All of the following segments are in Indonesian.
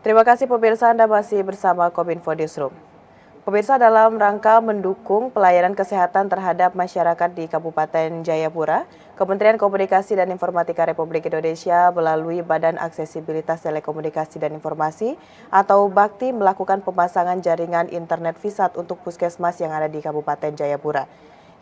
Terima kasih pemirsa, Anda masih bersama Kominfo Newsroom. Pemirsa, dalam rangka mendukung pelayanan kesehatan terhadap masyarakat di Kabupaten Jayapura, Kementerian Komunikasi dan Informatika Republik Indonesia melalui Badan Aksesibilitas Telekomunikasi dan Informasi atau Bakti melakukan pemasangan jaringan internet VSAT untuk puskesmas yang ada di Kabupaten Jayapura.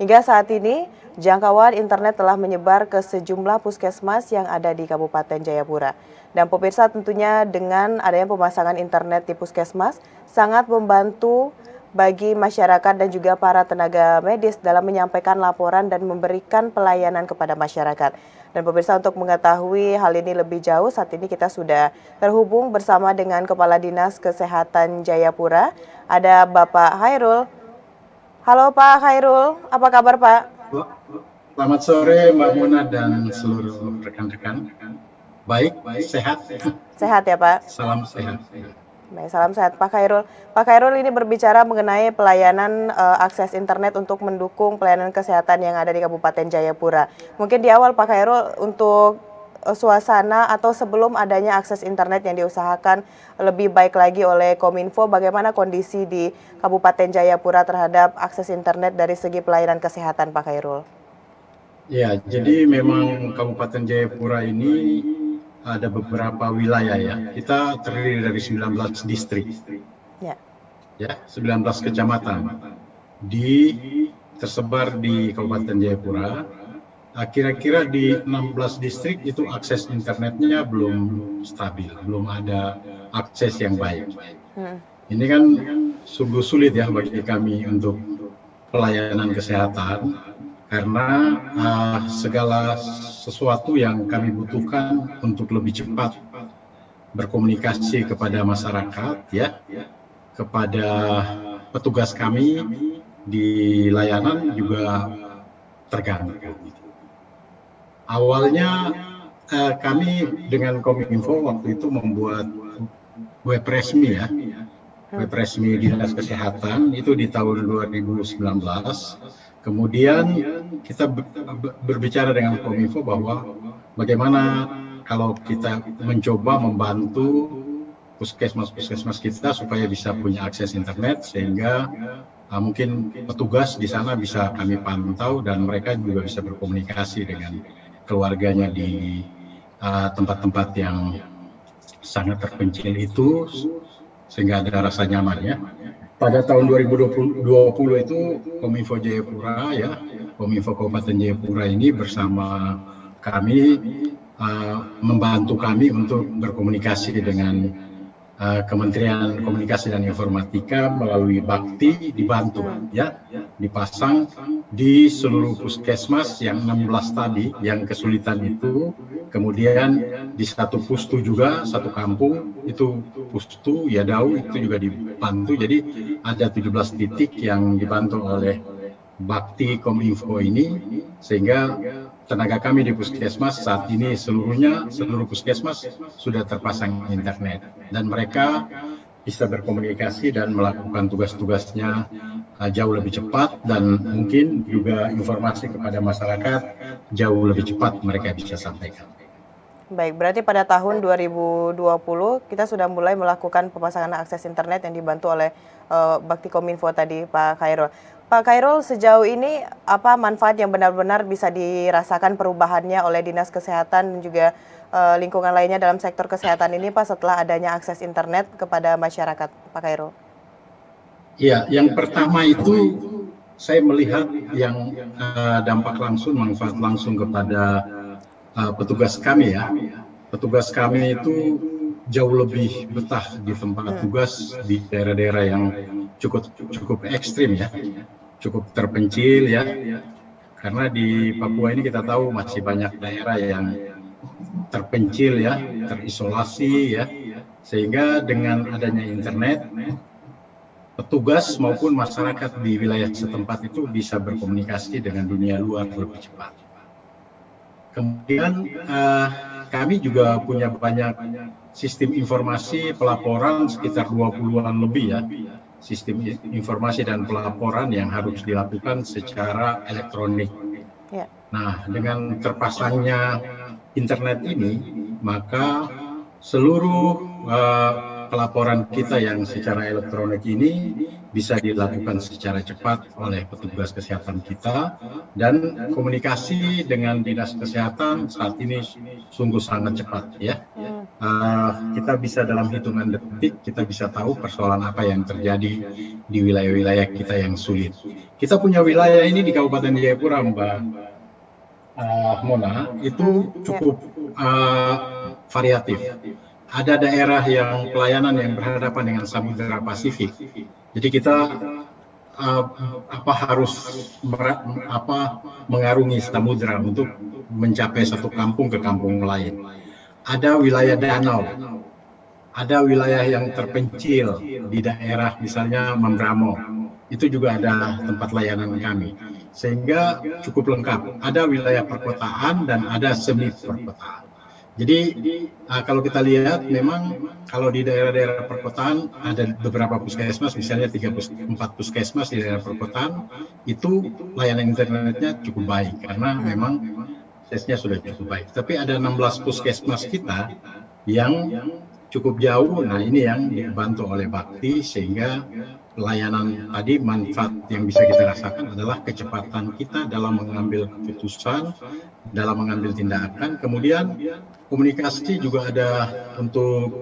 Hingga saat ini, jangkauan internet telah menyebar ke sejumlah puskesmas yang ada di Kabupaten Jayapura. Dan pemirsa, tentunya dengan adanya pemasangan internet di puskesmas sangat membantu bagi masyarakat dan juga para tenaga medis dalam menyampaikan laporan dan memberikan pelayanan kepada masyarakat. Dan pemirsa, untuk mengetahui hal ini lebih jauh, saat ini kita sudah terhubung bersama dengan Kepala Dinas Kesehatan Jayapura, ada Bapak Khairul. Halo Pak Khairul, apa kabar Pak? Selamat sore Mbak Muna dan seluruh rekan-rekan. Baik, sehat. Sehat ya Pak? Salam sehat. Baik, salam sehat Pak Khairul. Pak Khairul, ini berbicara mengenai pelayanan akses internet untuk mendukung pelayanan kesehatan yang ada di Kabupaten Jayapura. Mungkin di awal Pak Khairul, untuk suasana atau sebelum adanya akses internet yang diusahakan lebih baik lagi oleh Kominfo, bagaimana kondisi di Kabupaten Jayapura terhadap akses internet dari segi pelayanan kesehatan Pak Khairul? Ya, jadi memang Kabupaten Jayapura ini ada beberapa wilayah ya. Kita terdiri dari 19 distrik. Ya, 19 kecamatan. Tersebar di Kabupaten Jayapura. Kira-kira di 16 distrik itu akses internetnya belum stabil, belum ada akses yang baik. Ini kan sungguh sulit ya bagi kami untuk pelayanan kesehatan, karena segala sesuatu yang kami butuhkan untuk lebih cepat berkomunikasi kepada masyarakat, ya, kepada petugas kami di layanan juga terganggu. Awalnya kami dengan Kominfo waktu itu membuat web resmi ya, web resmi Dinas Kesehatan itu di tahun 2019. Kemudian kita berbicara dengan Kominfo bahwa bagaimana kalau kita mencoba membantu puskesmas kita supaya bisa punya akses internet, sehingga mungkin petugas di sana bisa kami pantau dan mereka juga bisa berkomunikasi dengan keluarganya di tempat-tempat yang sangat terpencil itu, sehingga ada rasa nyaman ya. Pada tahun 2020 itu Kominfo Jayapura ya, Kominfo Kabupaten Jayapura ini bersama kami membantu kami untuk berkomunikasi dengan Kementerian Komunikasi dan Informatika melalui Bakti, dibantu ya, dipasang di seluruh puskesmas yang 16 tadi yang kesulitan itu. Kemudian di satu pustu juga, satu kampung itu pustu Yadau itu juga dibantu. Jadi ada 17 titik yang dibantu oleh Bakti Kominfo ini, sehingga tenaga kami di puskesmas saat ini seluruh puskesmas sudah terpasang internet dan mereka bisa berkomunikasi dan melakukan tugas-tugasnya jauh lebih cepat, dan mungkin juga informasi kepada masyarakat jauh lebih cepat mereka bisa sampaikan. Baik, berarti pada tahun 2020 kita sudah mulai melakukan pemasangan akses internet yang dibantu oleh Bakti Kominfo tadi Pak Khairul. Pak Khairul, sejauh ini apa manfaat yang benar-benar bisa dirasakan perubahannya oleh Dinas Kesehatan dan juga lingkungan lainnya dalam sektor kesehatan ini Pak, setelah adanya akses internet kepada masyarakat, Pak Khairul? Ya, yang pertama itu saya melihat yang dampak langsung, manfaat langsung kepada petugas kami ya. Petugas kami itu jauh lebih betah di tempat tugas di daerah-daerah yang cukup ekstrim ya, cukup terpencil ya. Karena di Papua ini kita tahu masih banyak daerah yang terpencil ya, terisolasi ya. Sehingga dengan adanya internet, petugas maupun masyarakat di wilayah setempat itu bisa berkomunikasi dengan dunia luar lebih cepat. Kemudian kami juga punya banyak sistem informasi pelaporan, sekitar 20-an lebih ya, sistem informasi dan pelaporan yang harus dilakukan secara elektronik. Nah, dengan terpasangnya internet ini, maka seluruh pelaporan kita yang secara elektronik ini bisa dilakukan secara cepat oleh petugas kesehatan kita, dan komunikasi dengan dinas kesehatan saat ini sungguh sangat cepat ya. Kita bisa dalam hitungan detik kita bisa tahu persoalan apa yang terjadi di wilayah-wilayah kita yang sulit. Kita punya wilayah ini di Kabupaten Jayapura, Mbak Mona, itu cukup variatif. Ada daerah yang pelayanan yang berhadapan dengan Samudra Pasifik. Jadi kita harus mengarungi samudra untuk mencapai satu kampung ke kampung lain. Ada wilayah danau, ada wilayah yang terpencil di daerah misalnya Membramo. Itu juga ada tempat layanan kami. Sehingga cukup lengkap. Ada wilayah perkotaan dan ada semi perkotaan. Jadi kalau kita lihat memang kalau di daerah-daerah perkotaan ada beberapa puskesmas, misalnya 4 puskesmas di daerah perkotaan, itu layanan internetnya cukup baik karena memang aksesnya sudah cukup baik. Tapi ada 16 puskesmas kita yang cukup jauh, nah ini yang dibantu oleh Bakti sehingga pelayanan tadi manfaat yang bisa kita rasakan adalah kecepatan kita dalam mengambil keputusan, dalam mengambil tindakan. Kemudian komunikasi juga ada untuk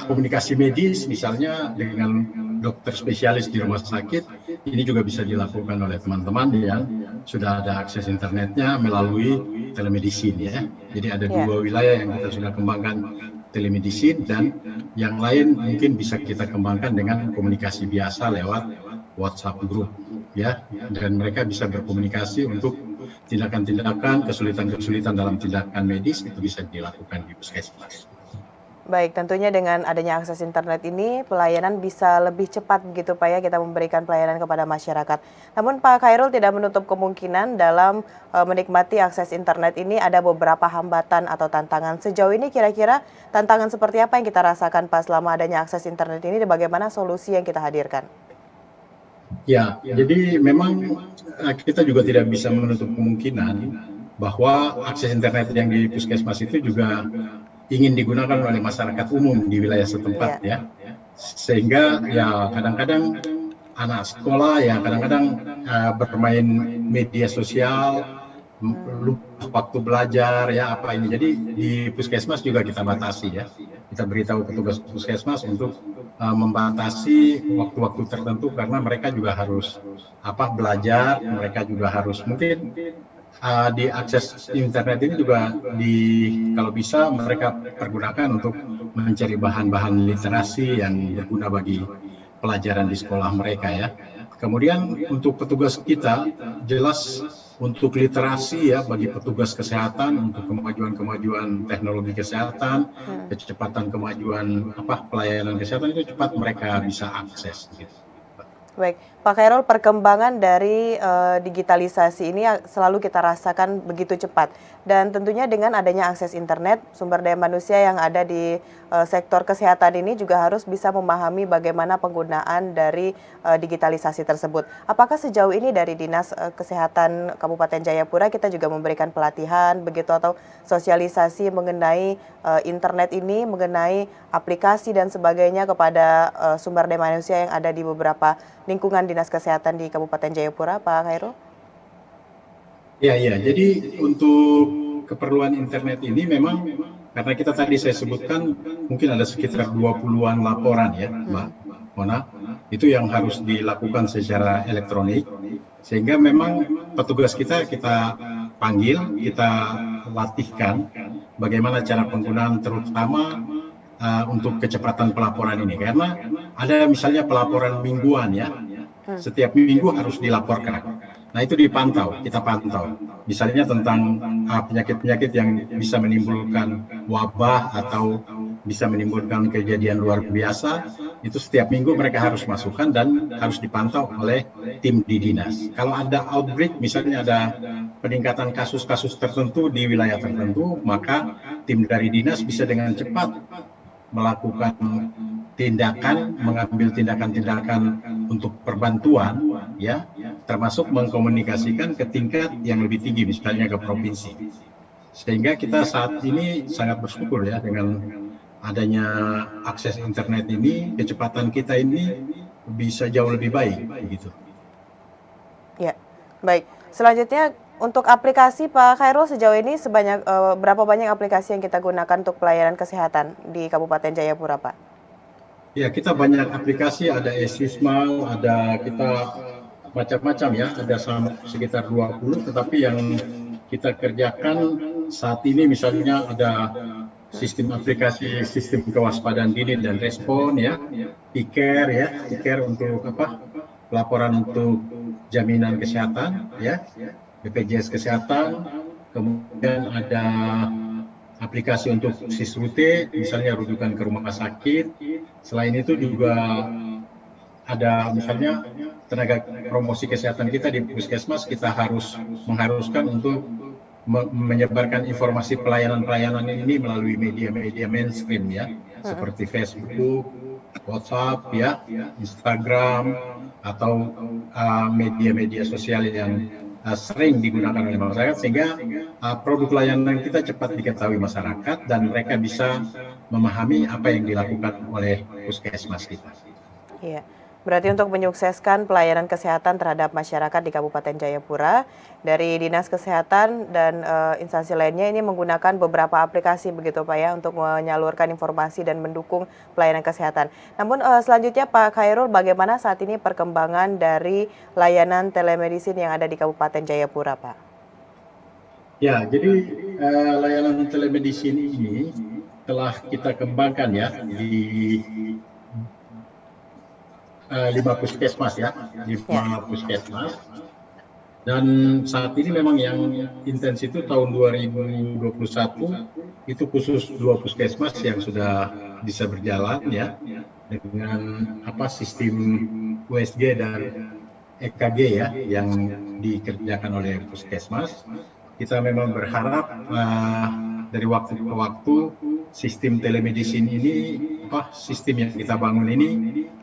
komunikasi medis, misalnya dengan dokter spesialis di rumah sakit, ini juga bisa dilakukan oleh teman-teman yang sudah ada akses internetnya melalui telemedicine ya. Jadi ada dua wilayah yang kita sudah kembangkan telemedicine, dan yang lain mungkin bisa kita kembangkan dengan komunikasi biasa lewat WhatsApp group ya, dan mereka bisa berkomunikasi untuk tindakan-tindakan, kesulitan-kesulitan dalam tindakan medis itu bisa dilakukan di puskesmas. Baik, tentunya dengan adanya akses internet ini pelayanan bisa lebih cepat begitu Pak ya, kita memberikan pelayanan kepada masyarakat. Namun Pak Khairul tidak menutup kemungkinan dalam menikmati akses internet ini ada beberapa hambatan atau tantangan. Sejauh ini kira-kira tantangan seperti apa yang kita rasakan Pak selama adanya akses internet ini dan bagaimana solusi yang kita hadirkan? Ya, jadi memang kita juga tidak bisa menutup kemungkinan bahwa akses internet yang di puskesmas itu juga ingin digunakan oleh masyarakat umum di wilayah setempat ya. Sehingga ya kadang-kadang anak sekolah ya kadang-kadang bermain media sosial, lupa waktu belajar ya apa ini. Jadi di puskesmas juga kita batasi ya. Kita beritahu petugas puskesmas untuk membatasi waktu-waktu tertentu karena mereka juga harus belajar, mereka juga harus mungkin di akses internet ini juga kalau bisa mereka pergunakan untuk mencari bahan-bahan literasi yang berguna bagi pelajaran di sekolah mereka ya. Kemudian untuk petugas kita jelas untuk literasi ya bagi petugas kesehatan, untuk kemajuan-kemajuan teknologi kesehatan, kecepatan kemajuan pelayanan kesehatan itu cepat mereka bisa akses gitu. Baik, Pak Khairul, perkembangan dari digitalisasi ini selalu kita rasakan begitu cepat. Dan tentunya dengan adanya akses internet, sumber daya manusia yang ada di sektor kesehatan ini juga harus bisa memahami bagaimana penggunaan dari digitalisasi tersebut. Apakah sejauh ini dari Dinas Kesehatan Kabupaten Jayapura kita juga memberikan pelatihan begitu atau sosialisasi mengenai internet ini, mengenai aplikasi dan sebagainya kepada sumber daya manusia yang ada di beberapa lingkungan Dinas Kesehatan di Kabupaten Jayapura, Pak Khairul? Ya, jadi untuk keperluan internet ini memang karena kita tadi saya sebutkan mungkin ada sekitar 20-an laporan ya, Mbak Mona, itu yang harus dilakukan secara elektronik, sehingga memang petugas kita panggil, kita latihkan bagaimana cara penggunaan terutama untuk kecepatan pelaporan ini, karena ada misalnya pelaporan mingguan ya, setiap minggu harus dilaporkan. Nah itu kita pantau. Misalnya tentang penyakit-penyakit yang bisa menimbulkan wabah atau bisa menimbulkan kejadian luar biasa, itu setiap minggu mereka harus masukkan dan harus dipantau oleh tim di dinas. Kalau ada outbreak, misalnya ada peningkatan kasus-kasus tertentu di wilayah tertentu, maka tim dari dinas bisa dengan cepat melakukan mengambil tindakan-tindakan untuk perbantuan ya, termasuk mengkomunikasikan ke tingkat yang lebih tinggi, misalnya ke provinsi. Sehingga kita saat ini sangat bersyukur ya dengan adanya akses internet ini, kecepatan kita ini bisa jauh lebih baik, begitu. Ya, baik. Selanjutnya untuk aplikasi Pak Khairul sejauh ini berapa banyak aplikasi yang kita gunakan untuk pelayanan kesehatan di Kabupaten Jayapura, Pak? Ya, kita banyak aplikasi, ada e-Sisma, ada kita macam-macam ya, ada sekitar 20, tetapi yang kita kerjakan saat ini misalnya ada sistem aplikasi sistem kewaspadaan dini dan respon ya, e-care ya, e-care untuk laporan untuk jaminan kesehatan ya, BPJS kesehatan, kemudian ada aplikasi untuk SIS-RUTE, misalnya rujukan ke rumah sakit. Selain itu juga ada misalnya tenaga promosi kesehatan kita di puskesmas, kita mengharuskan untuk menyebarkan informasi pelayanan-pelayanan ini melalui media-media mainstream ya, seperti Facebook, WhatsApp ya, Instagram, atau media-media sosial yang sering digunakan oleh masyarakat, sehingga produk layanan kita cepat diketahui masyarakat dan mereka bisa memahami apa yang dilakukan oleh puskesmas kita. Iya. Berarti untuk menyukseskan pelayanan kesehatan terhadap masyarakat di Kabupaten Jayapura, dari Dinas Kesehatan dan instansi lainnya ini menggunakan beberapa aplikasi begitu Pak ya untuk menyalurkan informasi dan mendukung pelayanan kesehatan. Namun selanjutnya Pak Khairul, bagaimana saat ini perkembangan dari layanan telemedicine yang ada di Kabupaten Jayapura, Pak? Ya, jadi layanan telemedicine ini telah kita kembangkan ya di 5 puskesmas ya, 5 puskesmas. Dan saat ini memang yang intens itu tahun 2021 itu khusus 2 puskesmas yang sudah bisa berjalan ya, dengan sistem USG dan EKG ya yang dikerjakan oleh puskesmas. Kita memang berharap dari waktu ke waktu sistem telemedicine ini, sistem yang kita bangun ini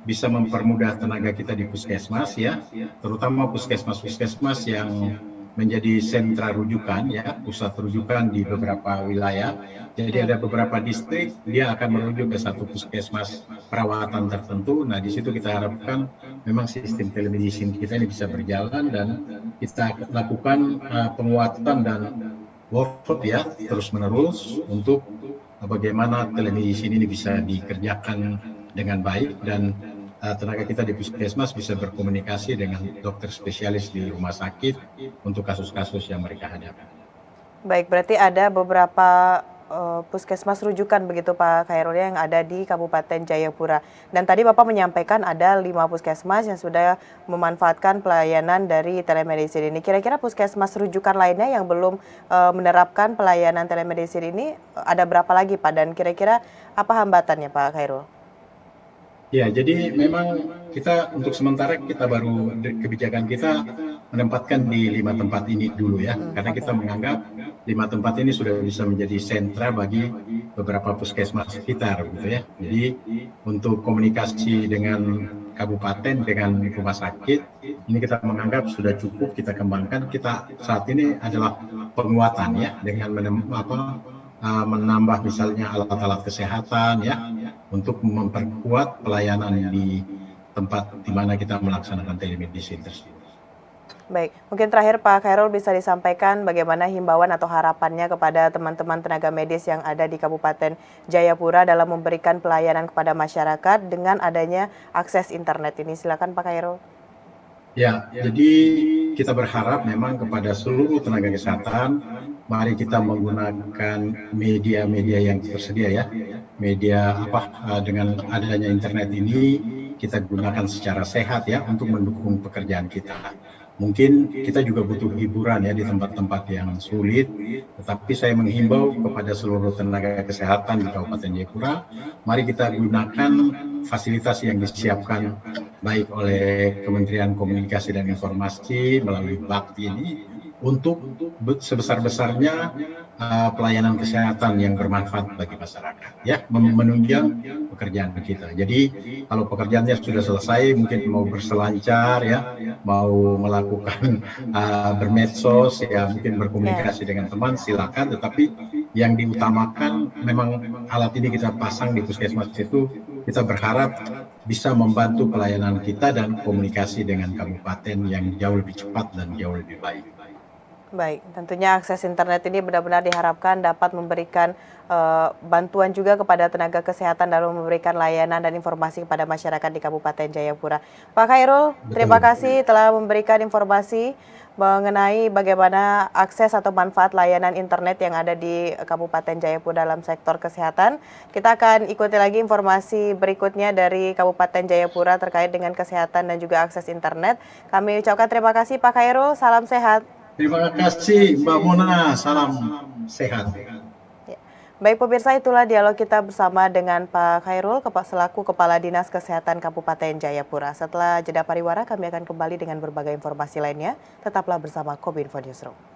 bisa mempermudah tenaga kita di puskesmas ya, terutama puskesmas-puskesmas yang menjadi sentra rujukan ya, pusat rujukan di beberapa wilayah. Jadi ada beberapa distrik dia akan merujuk ke satu puskesmas perawatan tertentu. Nah, di situ kita harapkan memang sistem telemedicine kita ini bisa berjalan dan kita lakukan penguatan dan workshop ya terus-menerus untuk bagaimana telemedicine ini bisa dikerjakan dengan baik dan tenaga kita di puskesmas bisa berkomunikasi dengan dokter spesialis di rumah sakit untuk kasus-kasus yang mereka hadapi. Baik, berarti ada beberapa puskesmas rujukan begitu Pak Khairul yang ada di Kabupaten Jayapura. Dan tadi Bapak menyampaikan ada 5 puskesmas yang sudah memanfaatkan pelayanan dari telemedicine ini. Kira-kira puskesmas rujukan lainnya yang belum menerapkan pelayanan telemedicine ini ada berapa lagi Pak? Dan kira-kira apa hambatannya Pak Khairul? Ya, jadi memang kita untuk sementara kita baru kebijakan kita menempatkan di 5 tempat ini dulu ya, karena kita menganggap 5 tempat ini sudah bisa menjadi sentra bagi beberapa puskesmas sekitar gitu ya. Jadi untuk komunikasi dengan kabupaten dengan rumah sakit ini kita menganggap sudah cukup kita kembangkan. Kita saat ini adalah penguatan ya dengan menambah misalnya alat-alat kesehatan ya untuk memperkuat pelayanan di tempat di mana kita melaksanakan telemedicine tersebut. Baik, mungkin terakhir Pak Khairul bisa disampaikan bagaimana himbauan atau harapannya kepada teman-teman tenaga medis yang ada di Kabupaten Jayapura dalam memberikan pelayanan kepada masyarakat dengan adanya akses internet ini. Silakan Pak Khairul. Ya, jadi kita berharap memang kepada seluruh tenaga kesehatan, mari kita menggunakan media-media yang tersedia ya. Media dengan adanya internet ini kita gunakan secara sehat ya untuk mendukung pekerjaan kita. Mungkin kita juga butuh hiburan ya di tempat-tempat yang sulit, tetapi saya menghimbau kepada seluruh tenaga kesehatan di Kabupaten Jayapura, mari kita gunakan fasilitas yang disiapkan baik oleh Kementerian Komunikasi dan Informasi melalui Bakti ini untuk sebesar-besarnya pelayanan kesehatan yang bermanfaat bagi masyarakat ya, menunjang pekerjaan kita. Jadi kalau pekerjaannya sudah selesai, mungkin mau berselancar ya, mau melakukan bermedsos ya, mungkin berkomunikasi dengan teman, silakan, tetapi yang diutamakan memang alat ini kita pasang di puskesmas itu, kita berharap bisa membantu pelayanan kita dan komunikasi dengan kabupaten yang jauh lebih cepat dan jauh lebih baik. Baik, tentunya akses internet ini benar-benar diharapkan dapat memberikan bantuan juga kepada tenaga kesehatan dalam memberikan layanan dan informasi kepada masyarakat di Kabupaten Jayapura. Pak Khairul, terima kasih telah memberikan informasi mengenai bagaimana akses atau manfaat layanan internet yang ada di Kabupaten Jayapura dalam sektor kesehatan. Kita akan ikuti lagi informasi berikutnya dari Kabupaten Jayapura terkait dengan kesehatan dan juga akses internet. Kami ucapkan terima kasih Pak Khairul, salam sehat. Terima kasih Mbak Mona, salam sehat. Ya. Baik pemirsa, itulah dialog kita bersama dengan Pak Khairul, selaku Kepala Dinas Kesehatan Kabupaten Jayapura. Setelah jeda pariwara, kami akan kembali dengan berbagai informasi lainnya. Tetaplah bersama Kominfo Newsroom.